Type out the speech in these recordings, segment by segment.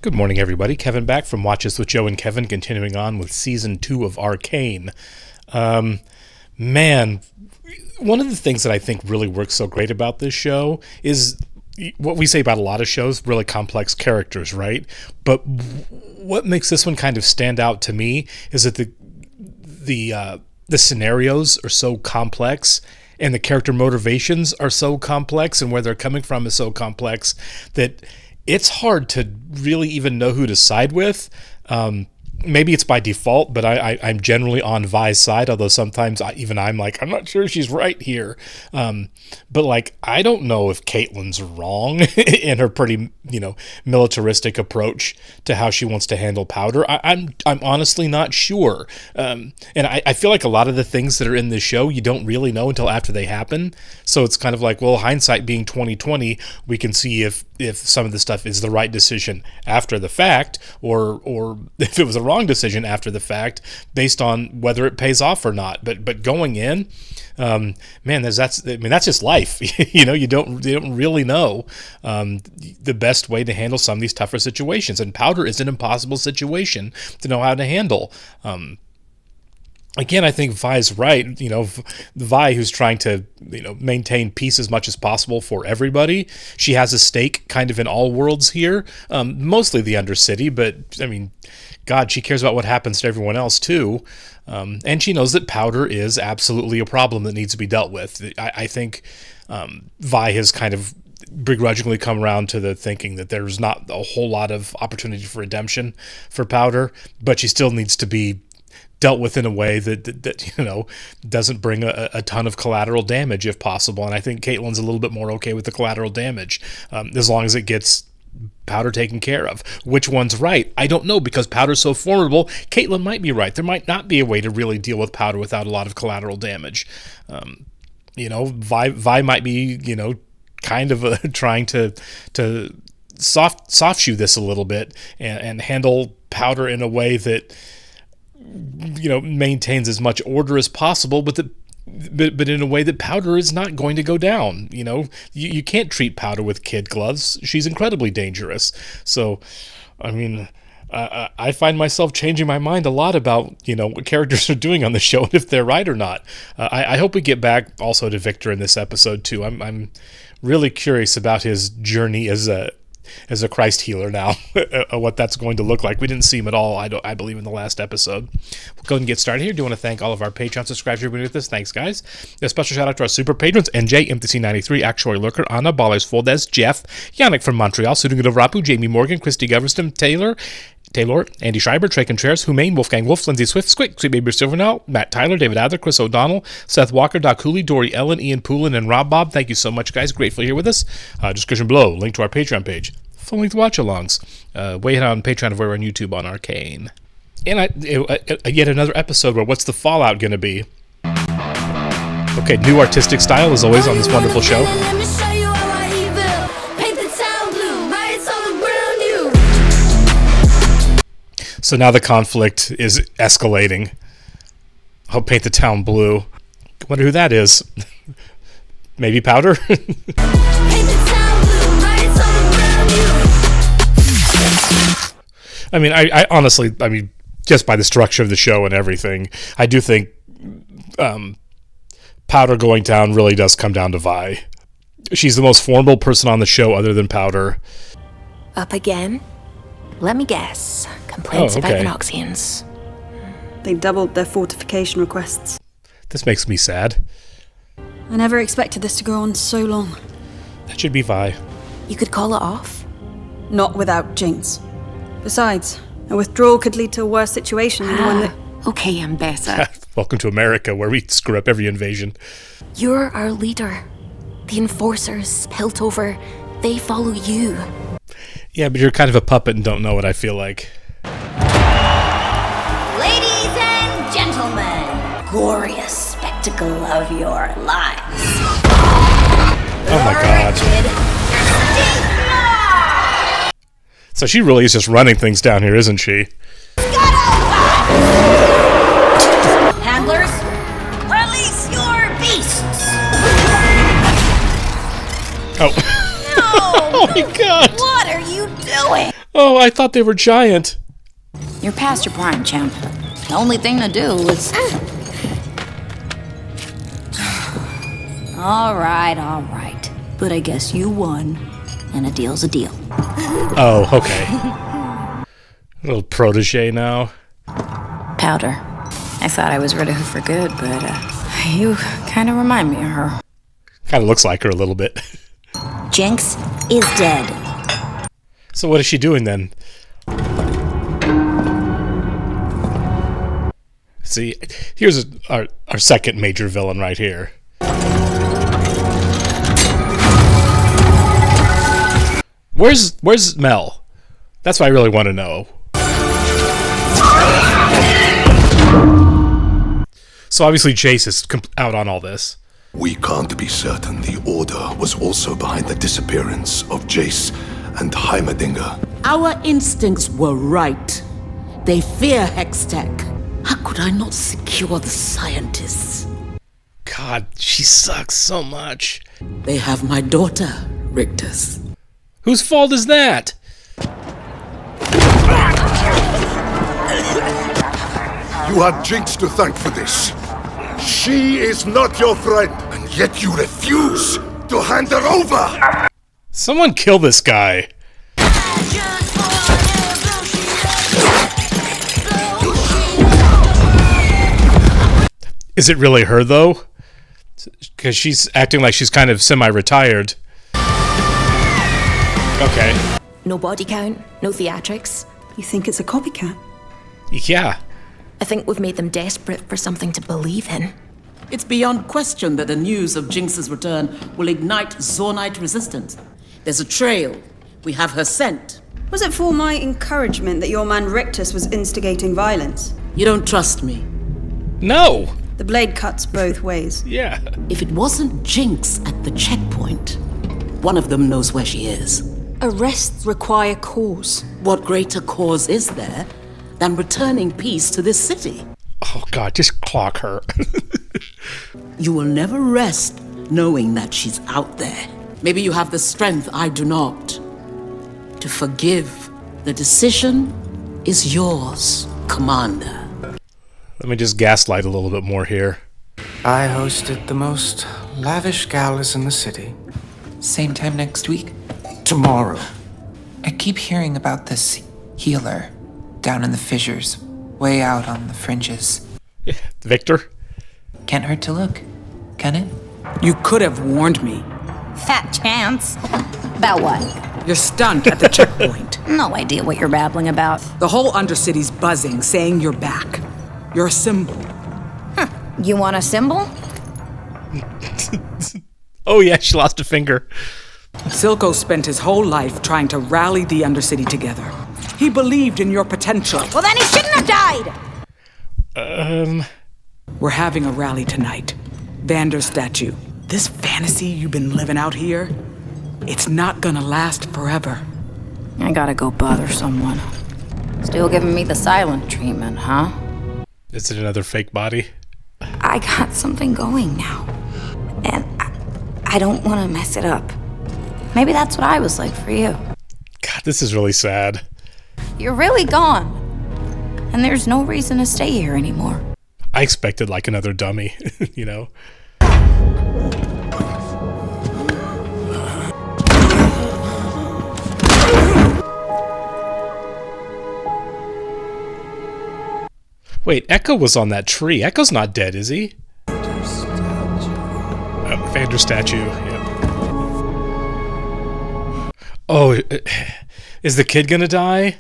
Good morning, everybody. Kevin back from Watches with Joe and Kevin, continuing on with Season 2 of Arcane. Man, one of the things that I think really works so great about this show is what we say about a lot of shows, really complex characters, right? But what makes this one kind of stand out to me is that the scenarios are so complex and the character motivations are so complex and where they're coming from is so complex that it's hard to really even know who to side with. Maybe it's by default, but I'm generally on Vi's side, although sometimes I'm like, I'm not sure she's right here. But like, I don't know if Caitlyn's wrong in her pretty, militaristic approach to how she wants to handle Powder. I'm honestly not sure. And I feel like a lot of the things that are in this show, you don't really know until after they happen. So it's kind of like, well, hindsight being 2020, we can see if some of the stuff is the right decision after the fact, or if it was a wrong decision after the fact, based on whether it pays off or not. But going in, that's just life. You don't really know the best way to handle some of these tougher situations, and Powder is an impossible situation to know how to handle. Again, I think Vi's right. Vi, who's trying to, maintain peace as much as possible for everybody. She has a stake kind of in all worlds here, mostly the Undercity, but God, she cares about what happens to everyone else too. And she knows that Powder is absolutely a problem that needs to be dealt with. I think Vi has kind of begrudgingly come around to the thinking that there's not a whole lot of opportunity for redemption for Powder, but she still needs to be dealt with in a way that doesn't bring a ton of collateral damage if possible. And I think Caitlyn's a little bit more okay with the collateral damage, as long as it gets Powder taken care of. Which one's right? I don't know, because Powder's so formidable. Caitlyn might be right. There might not be a way to really deal with Powder without a lot of collateral damage. Vi might be, kind of trying to soft shoe this a little bit and handle Powder in a way that maintains as much order as possible, but in a way that Powder is not going to go down. You can't treat Powder with kid gloves. She's incredibly dangerous. So, I find myself changing my mind a lot about, what characters are doing on the show and if they're right or not. I hope we get back also to Victor in this episode too. I'm really curious about his journey as a Christ healer now, what that's going to look like. We didn't see him at all, I believe, in the last episode. We'll go ahead and get started here. Do want to thank all of our Patreon subscribers for being with us. Thanks, guys. A special shout out to our super patrons: NJ, MTC93, Actuary Lurker, Anna, Ballers Foldes, Jeff, Yannick from Montreal, Sudunga Rapu, Jamie Morgan, Christy Goverston, Taylor, Andy Schreiber, Trey Contreras, Humain, Wolfgang Wolf, Lindsay Swift, Squick, Sweet Baby Silvernell, Matt Tyler, David Adler, Chris O'Donnell, Seth Walker, Doc Cooley, Dory Ellen, Ian Poulin, and Rob Bob. Thank you so much, guys. Grateful you're here with us. Description below, link to our Patreon page. Full-length watch-alongs. Way ahead on Patreon, or on YouTube on Arcane. And yet another episode where what's the fallout going to be? Okay, new artistic style as always on this wonderful show. So now the conflict is escalating. I'll paint the town blue. I wonder who that is. Maybe Powder? I honestly, just by the structure of the show and everything, I do think Powder going down really does come down to Vi. She's the most formidable person on the show other than Powder. Up again? Let me guess. Complaints about the Noxians. They doubled their fortification requests. This makes me sad. I never expected this to go on so long. That should be Vi. You could call it off? Not without Jinx. Besides, a withdrawal could lead to a worse situation than the one that... Okay, Ambessa. Welcome to America, where we screw up every invasion. You're our leader. The Enforcers, Piltover, they follow you. Yeah, but you're kind of a puppet and don't know it, I feel like. Ladies and gentlemen, glorious spectacle of your lives. Oh my God. So she really is just running things down here, isn't she? Handlers, release your beasts. Oh. No. Oh my God. What are you doing? Oh, I thought they were giant. You're past your prime, champ. The only thing to do is... All right. But I guess you won, and a deal's a deal. Oh, okay. Little protege now. Powder. I thought I was rid of her for good, but you kind of remind me of her. Kind of looks like her a little bit. Jinx is dead. So what is she doing then? See, here's our second major villain right here. Where's Mel? That's what I really want to know. So obviously Jace is out on all this. We can't be certain the Order was also behind the disappearance of Jace and Heimerdinger. Our instincts were right. They fear Hextech. How could I not secure the scientists? God, she sucks so much. They have my daughter, Rictus. Whose fault is that? You had Jinx to thank for this. She is not your friend, and yet you refuse to hand her over! Someone kill this guy. Is it really her, though? Because she's acting like she's kind of semi-retired. Okay. No body count, no theatrics. You think it's a copycat? Yeah. I think we've made them desperate for something to believe in. It's beyond question that the news of Jinx's return will ignite Zornite resistance. There's a trail. We have her scent. Was it for my encouragement that your man Rictus was instigating violence? You don't trust me. No. The blade cuts both ways. Yeah. If it wasn't Jinx at the checkpoint, one of them knows where she is. Arrests require cause. What greater cause is there than returning peace to this city? Oh, God, just clock her. You will never rest knowing that she's out there. Maybe you have the strength I do not. To forgive. The decision is yours, Commander. Let me just gaslight a little bit more here. I hosted the most lavish galas in the city. Same time next week? Tomorrow. I keep hearing about this healer down in the fissures, way out on the fringes. Victor? Can't hurt to look, can it? You could have warned me. Fat chance. About what? You're stunned at the checkpoint. No idea what you're babbling about. The whole Undercity's buzzing, saying you're back. You're a symbol. You want a symbol? Oh, yeah, she lost a finger. Silco spent his whole life trying to rally the Undercity together. He believed in your potential. Well, then he shouldn't have died! We're having a rally tonight. Vander's statue. This fantasy you've been living out here, it's not gonna last forever. I gotta go bother someone. Still giving me the silent treatment, huh? Is it another fake body? I got something going now. And I don't want to mess it up. Maybe that's what I was like for you. God, this is really sad. You're really gone. And there's no reason to stay here anymore. I expected like another dummy, you know? Wait, Echo was on that tree. Echo's not dead, is he? Vander statue, yep. Oh, is the kid gonna die?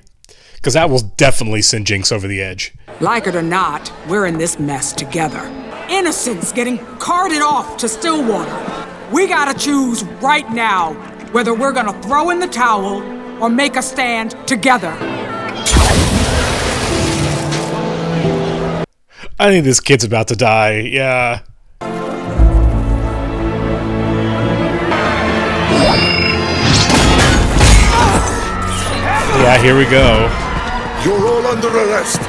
Because that will definitely send Jinx over the edge. Like it or not, we're in this mess together. Innocents getting carted off to Stillwater. We gotta choose right now whether we're gonna throw in the towel or make a stand together. I think this kid's about to die, yeah. Yeah, here we go. You're all under arrest.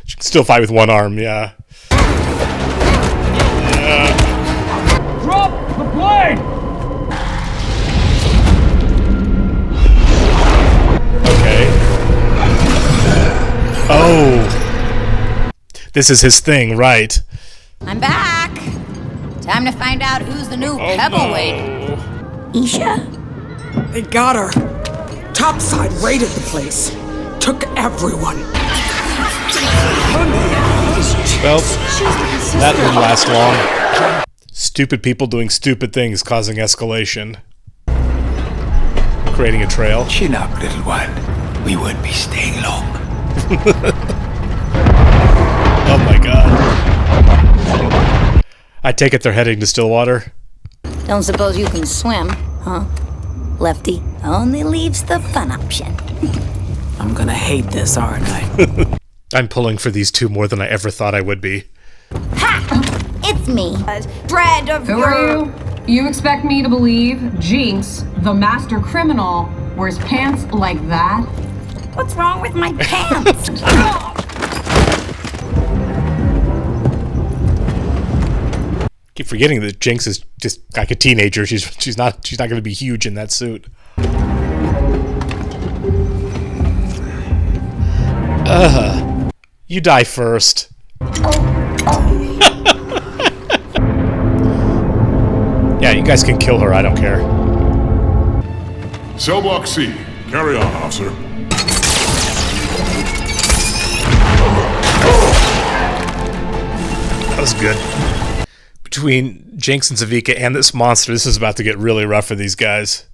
She can still fight with one arm, yeah. Drop the blade! This is his thing, right? I'm back. Time to find out who's the new Pebbleweight. Isha? They got her. Topside raided the place. Took everyone. Well, that didn't last long. Stupid people doing stupid things causing escalation. Creating a trail. Chin up, little one. We won't be staying long. Oh my god. I take it they're heading to Stillwater. Don't suppose you can swim, huh? Lefty only leaves the fun option. I'm gonna hate this, aren't I? I'm pulling for these two more than I ever thought I would be. Ha! It's me. Dread of Who are you? You expect me to believe Jinx, the master criminal, wears pants like that? What's wrong with my pants? Keep forgetting that Jinx is just like a teenager. She's not going to be huge in that suit. You die first. Yeah, you guys can kill her. I don't care. Cell block C. Carry on, officer. That was good. Between Jinx and Zavika and this monster, this is about to get really rough for these guys.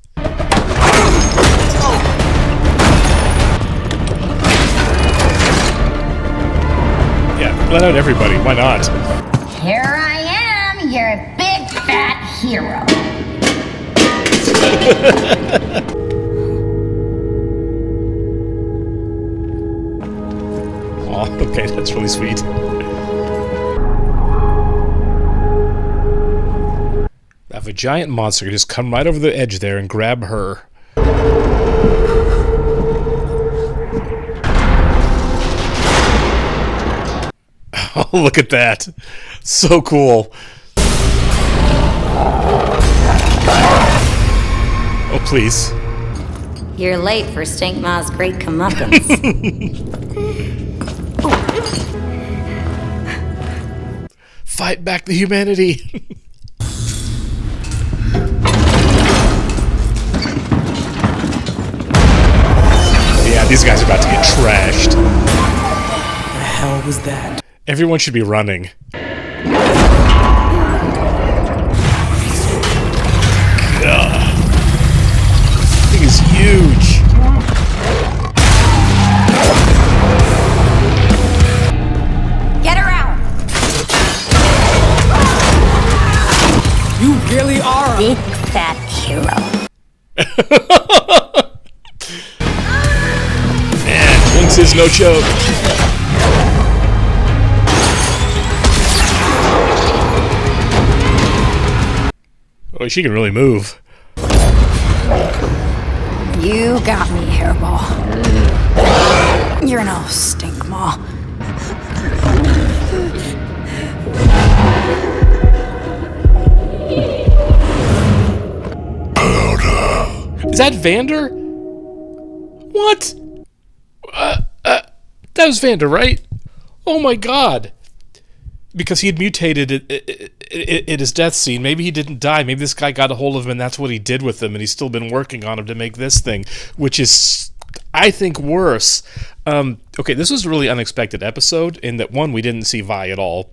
Yeah, let out everybody. Why not? Here I am, your big fat hero. Oh, okay, that's really sweet. If a giant monster could just come right over the edge there and grab her. Oh, look at that. So cool. Oh, please. You're late for Stinkma's great comeuppance. Fight back the humanity. Yeah, these guys are about to get trashed. The hell was that? Everyone should be running. God. This thing is huge. Get her out! You really are Big fat hero. Man, Jinx is no joke. Oh, she can really move. You got me, hairball. You're no Stinkma. Is that Vander? What? That was Vander, right? Oh my god. Because he had mutated at his death scene. Maybe he didn't die. Maybe this guy got a hold of him and that's what he did with him, and he's still been working on him to make this thing, which is, I think, worse. Okay, this was a really unexpected episode in that, one, we didn't see Vi at all.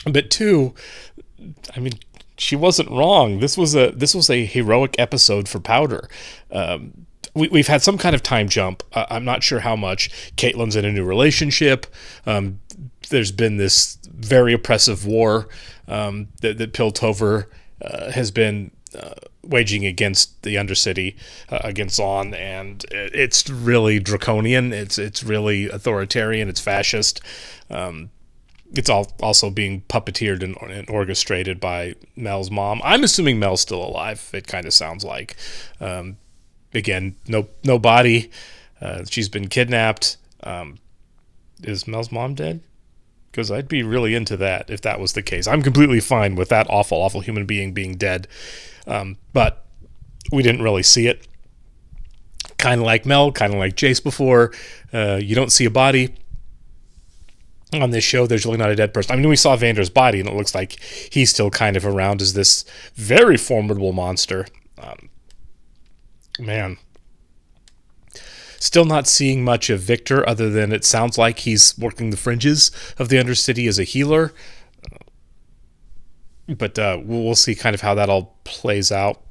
But two, I mean, she wasn't wrong. This was a heroic episode for Powder. We've had some kind of time jump. I'm not sure how much. Caitlyn's in a new relationship. There's been this very oppressive war that Piltover has been waging against the Undercity, against Zon, and it's really draconian. It's really authoritarian. It's fascist. It's also being puppeteered and orchestrated by Mel's mom. I'm assuming Mel's still alive. It kind of sounds like. Again, no body. She's been kidnapped. Is Mel's mom dead? Because I'd be really into that if that was the case. I'm completely fine with that awful human being being dead. But we didn't really see it. Kind of like Mel, kind of like Jace before. You don't see a body. on this show, there's really not a dead person. I mean, we saw Vander's body, and it looks like he's still kind of around as this very formidable monster. Man. Still not seeing much of Victor, other than it sounds like he's working the fringes of the Undercity as a healer. But we'll see kind of how that all plays out.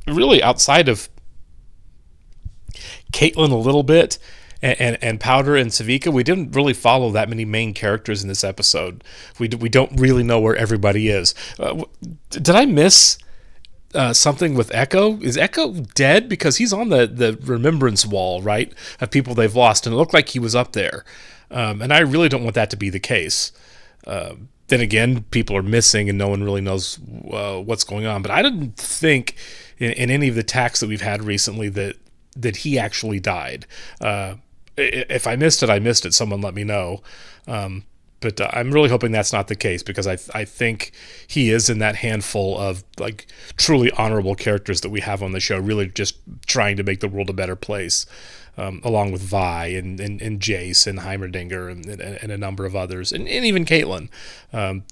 Really, outside of Caitlyn a little bit, and Powder and Savika, we didn't really follow that many main characters in this episode. We don't really know where everybody is. Did I miss something with Echo? Is Echo dead? Because he's on the remembrance wall, right, of people they've lost, and it looked like he was up there. And I really don't want that to be the case. Then again, people are missing and no one really knows what's going on. But I didn't think in any of the attacks that we've had recently that he actually died. If I missed it, I missed it. Someone let me know. But I'm really hoping that's not the case, because I think he is in that handful of like truly honorable characters that we have on the show, really just trying to make the world a better place, along with Vi and Jace and Heimerdinger and a number of others, and even Caitlyn,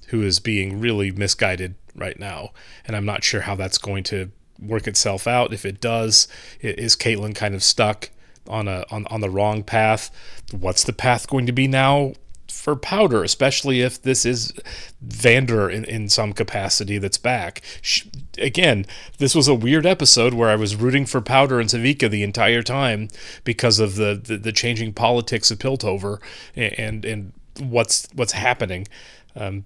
who is being really misguided right now. And I'm not sure how that's going to work itself out. If it does, is Caitlyn kind of stuck on the wrong path? What's the path going to be now for Powder, especially if this is Vander in some capacity that's back? Again, this was a weird episode where I was rooting for Powder and Savika the entire time because of the changing politics of Piltover and what's happening.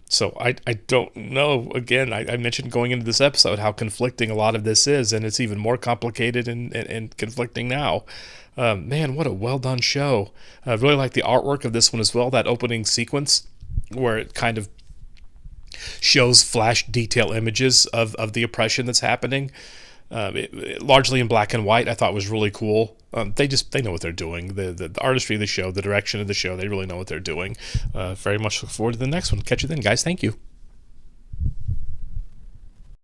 So I don't know. Again, I mentioned going into this episode how conflicting a lot of this is, and it's even more complicated and conflicting now. Man, what a well done show. I really like the artwork of this one as well, that opening sequence where it kind of shows flash detail images of the oppression that's happening, largely in black and white. I thought was really cool. They know what they're doing. The artistry of the show, the direction of the show, they really know what they're doing. Very much look forward to the next one. Catch you then, guys. Thank you.